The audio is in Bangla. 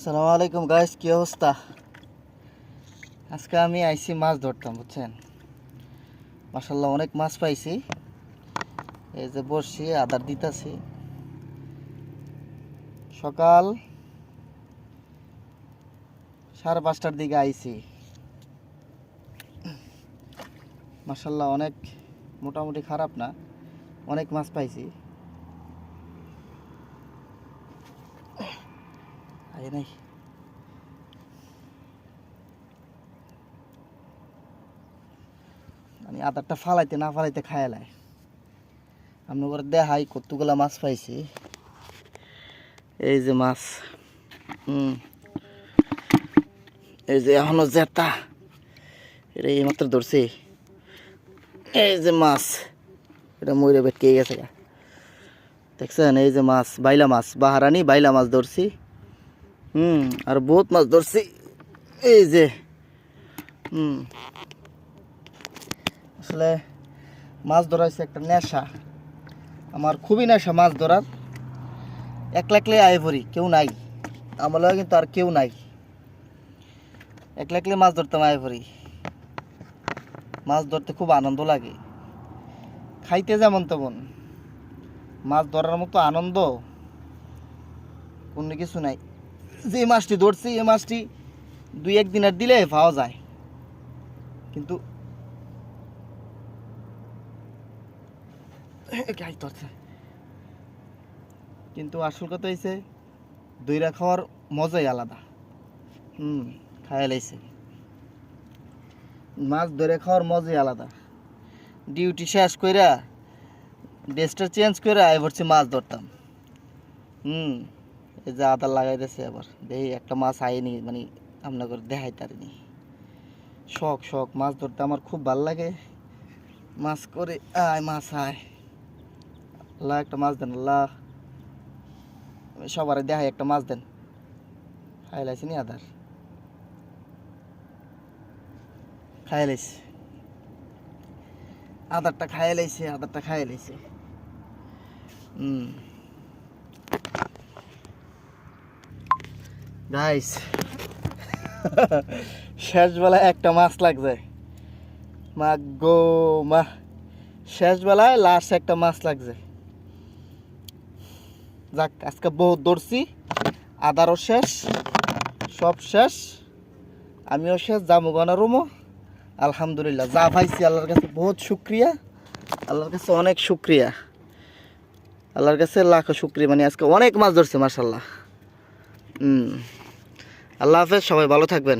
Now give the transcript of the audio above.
আসসালামু আলাইকুম গাইস, কি অবস্থা? আজকে আমি আইছি মাছ ধরতাম, বুঝছেন? মাশাআল্লাহ অনেক মাছ পাইছি। এই যে বসছি, আদার দিতাছি। সকাল 5:30টার দিকে আইছি। মাশাআল্লাহ অনেক, মোটামুটি খারাপ না, অনেক মাছ পাইছি। আই নাই আমি আদারটা ফালাইতে না ফালাইতে খায়ালাই। আমি করে দেখাই কতগুলা মাছ পাইছি। এই যে মাছ, এই যে এখনো জেতা, এটা এইমাত্র ধরছি। এই যে মাছ, এটা ময়ূরে বেটকে গেছে, দেখছেন? এই যে মাছ, বাইলা মাছ, বাহারানি বাইলা মাছ ধরছি। আর বহুত মাছ ধরছি। এই যে আসলে মাছ ধরা হচ্ছে একটা নেশা, আমার খুবই নেশা মাছ ধরার। একলা একলাই আয় ভরি, কেউ নাই আমার লগে, কিন্তু আর কেউ নাই। একলা একলাই মাছ ধরতাম, আয় ভরি। মাছ ধরতে খুব আনন্দ লাগে, খাইতে যেমন তেমন। মাছ ধরার মতো আনন্দ কোনো কিছু নাই। যে মাছটি ধরছি, এই মাছটি 2-1 দিনের দিলে পাওয়া যায়, কিন্তু কিন্তু আসল কথা হয়েছে দইরা খাওয়ার মজাই আলাদা। খাইয়া লাইছে, মাছ ধরে খাওয়ার মজাই আলাদা। ডিউটি শেষ কইরা ড্রেসটা চেঞ্জ করে আই পড়ছি মাছ ধরতাম। এই যে আদা লাগাইতেছে, আবার দেখি একটা মাছ আইনি, মানে আপনার করে দেখাই তারিনি। শখ শখ মাছ ধরতে আমার খুব ভাল লাগে। মাছ করে আয়, মাছ আয়, আল্লাহ একটা মাছ দেন, আল্লাহ সবার দেখাই একটা মাছ দেন। খাই লাইছি নি আদার, খাই লাইছে আদারটা, খাই লাইছে আদারটা, খাই লাইছে। গাইস, শেষ বেলায় একটা মাছ লাগছে, মা গো মা, শেষ বেলায় লাস্ট একটা মাছ লাগছে। যাক, আজকে বহুত ধরছি, আদারও শেষ, সব শেষ, আমিও শেষ, জামু গানা রুমো। আলহামদুলিল্লাহ, যা পাইছি আল্লাহর কাছে বহুত শুক্রিয়া, আল্লাহর কাছে অনেক শুক্রিয়া, আল্লাহর কাছে লাখো শুক্রিয়া। মানে আজকে অনেক মাছ ধরছে মাশাআল্লাহ। আল্লাহ হাফেজ, সবাই ভালো থাকবেন।